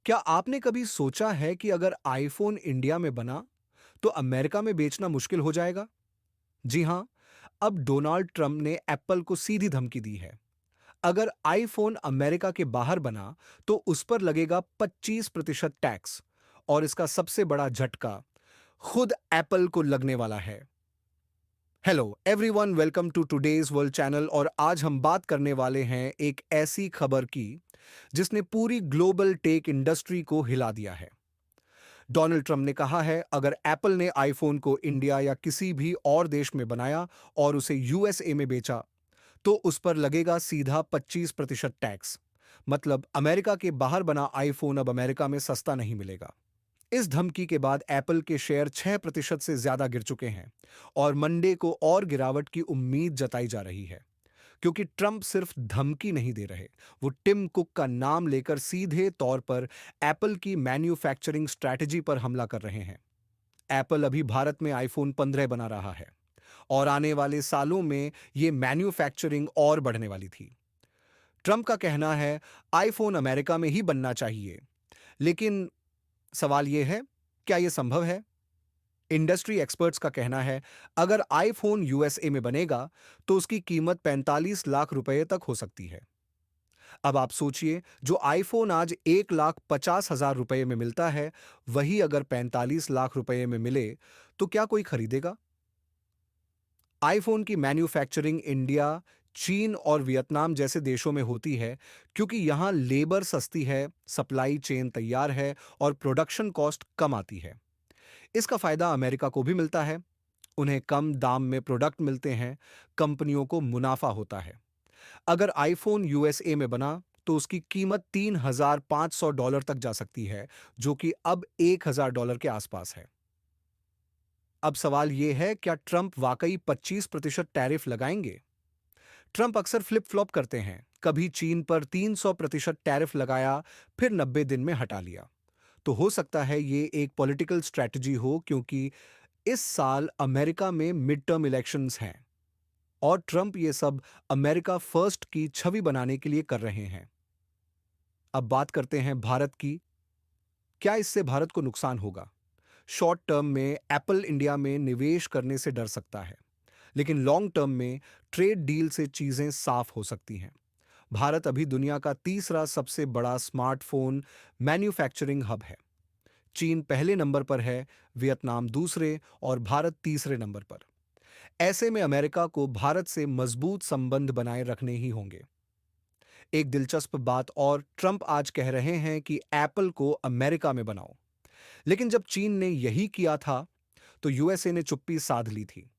क्या आपने कभी सोचा है कि अगर आईफोन इंडिया में बना तो अमेरिका में बेचना मुश्किल हो जाएगा? जी हां, अब डोनाल्ड ट्रंप ने एप्पल को सीधी धमकी दी है। अगर आईफोन अमेरिका के बाहर बना तो उस पर लगेगा 25% टैक्स और इसका सबसे बड़ा झटका खुद एप्पल को लगने वाला है। Hello everyone, welcome to today's world channel. और आज हम बात करने वाले हैं एक ऐसी खबर की जिसने पूरी ग्लोबल टेक इंडस्ट्री को हिला दिया है। डोनाल्ड ट्रंप ने कहा है अगर एप्पल ने आईफोन को इंडिया या किसी भी और देश में बनाया और उसे यूएसए में बेचा तो उस पर लगेगा सीधा 25% टैक्स। मतलब अमेरिका के बाहर बना आईफोन अब अमेरिका में सस्ता नहीं मिलेगा। इस धमकी के बाद एप्पल के शेयर 6% से ज्यादा गिर चुके हैं और मंडे को और गिरावट की उम्मीद जताई जा रही है। क्योंकि ट्रंप सिर्फ धमकी नहीं दे रहे, वो टिम कुक का नाम लेकर सीधे तौर पर एप्पल की मैन्युफैक्चरिंग स्ट्रैटेजी पर हमला कर रहे हैं। एप्पल अभी भारत में आईफोन 15 बना रहा है और आने वाले सालों में ये मैन्युफैक्चरिंग और बढ़ने वाली थी। ट्रंप का कहना है आईफोन अमेरिका में ही बनना चाहिए, लेकिन सवाल यह है, क्या यह संभव है? इंडस्ट्री एक्सपर्ट्स का कहना है अगर आईफोन यूएसए में बनेगा तो उसकी कीमत 45 लाख रुपए तक हो सकती है। अब आप सोचिए, जो आईफोन आज 1,50,000 रुपए में मिलता है, वही अगर 45 लाख रुपए में मिले तो क्या कोई खरीदेगा? आईफोन की मैन्युफैक्चरिंग इंडिया, चीन और वियतनाम जैसे देशों में होती है क्योंकि यहां लेबर सस्ती है, सप्लाई चेन तैयार है और प्रोडक्शन कॉस्ट कम आती है। इसका फायदा अमेरिका को भी मिलता है। उन्हें कम दाम में प्रोडक्ट मिलते हैं, कंपनियों को मुनाफा होता है। अगर आईफोन यूएसए में बना तो उसकी कीमत $3,500 तक जा सकती है, जो कि अब $1,000 के आसपास है। अब सवाल यह है, क्या ट्रंप वाकई 25% टैरिफ लगाएंगे? ट्रंप अक्सर फ्लिप फ्लॉप करते हैं। कभी चीन पर 300% टैरिफ लगाया, फिर 90 दिन में हटा लिया। तो हो सकता है ये एक पॉलिटिकल स्ट्रैटेजी हो, क्योंकि इस साल अमेरिका में मिड टर्म इलेक्शंस हैं और ट्रंप ये सब अमेरिका फर्स्ट की छवि बनाने के लिए कर रहे हैं। अब बात करते हैं भारत की। क्या इससे भारत को नुकसान होगा? शॉर्ट टर्म में एप्पल इंडिया में निवेश करने से डर सकता है, लेकिन लॉन्ग टर्म में ट्रेड डील से चीजें साफ हो सकती हैं। भारत अभी दुनिया का तीसरा सबसे बड़ा स्मार्टफोन मैन्युफैक्चरिंग हब है। चीन पहले नंबर पर है, वियतनाम दूसरे और भारत तीसरे नंबर पर। ऐसे में अमेरिका को भारत से मजबूत संबंध बनाए रखने ही होंगे। एक दिलचस्प बात और, ट्रंप आज कह रहे हैं कि एप्पल को अमेरिका में बनाओ, लेकिन जब चीन ने यही किया था तो यूएसए ने चुप्पी साध ली थी।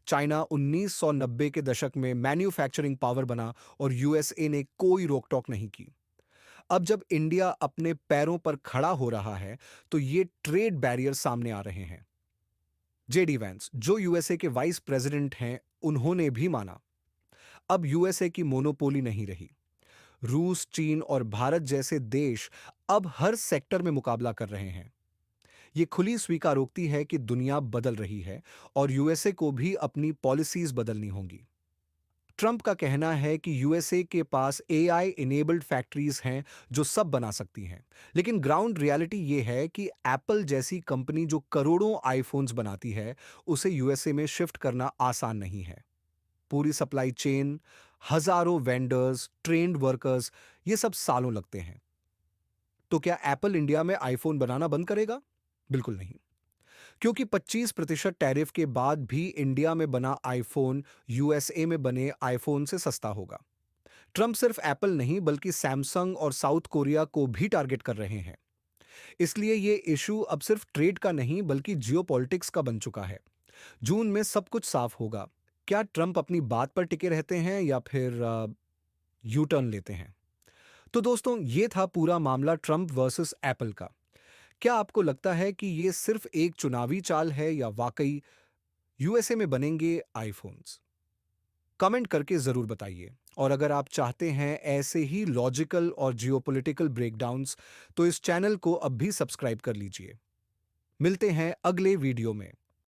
चाइना 1990 के दशक में मैन्युफैक्चरिंग पावर बना और यूएसए ने कोई रोक टोक नहीं की। अब जब इंडिया अपने पैरों पर खड़ा हो रहा है तो ये ट्रेड बैरियर सामने आ रहे हैं। जेडी वैंस, जो यूएसए के वाइस प्रेसिडेंट हैं, उन्होंने भी माना अब यूएसए की मोनोपोली नहीं रही। रूस, चीन और भारत जैसे देश अब हर सेक्टर में मुकाबला कर रहे हैं। ये खुली स्वीकारोक्ति है कि दुनिया बदल रही है और यूएसए को भी अपनी पॉलिसीज बदलनी होंगी। ट्रंप का कहना है कि यूएसए के पास एआई इनेबल्ड फैक्ट्रीज हैं जो सब बना सकती हैं, लेकिन ग्राउंड रियलिटी ये है कि एप्पल जैसी कंपनी जो करोड़ों आईफोन्स बनाती है, उसे यूएसए में शिफ्ट करना आसान नहीं है। पूरी सप्लाई चेन, हजारों वेंडर्स, ट्रेन्ड वर्कर्स, ये सब सालों लगते हैं। तो क्या एप्पल इंडिया में आईफोन बनाना बंद करेगा? बिल्कुल नहीं, क्योंकि 25% टैरिफ के बाद भी इंडिया में बना आईफोन यूएसए में बने आईफोन से सस्ता होगा। ट्रंप सिर्फ एप्पल नहीं बल्कि सैमसंग और साउथ कोरिया को भी टारगेट कर रहे हैं। इसलिए ये इशू अब सिर्फ ट्रेड का नहीं बल्कि जियोपॉलिटिक्स का बन चुका है। जून में सब कुछ साफ होगा। क्या ट्रंप अपनी बात पर टिके रहते हैं या फिर यू टर्न लेते हैं? तो दोस्तों, ये था पूरा मामला ट्रंप वर्सेस एप्पल का। क्या आपको लगता है कि ये सिर्फ एक चुनावी चाल है या वाकई यूएसए में बनेंगे आईफोन्स? कमेंट करके जरूर बताइए। और अगर आप चाहते हैं ऐसे ही लॉजिकल और जियोपॉलिटिकल ब्रेकडाउन्स, तो इस चैनल को अब भी सब्सक्राइब कर लीजिए। मिलते हैं अगले वीडियो में।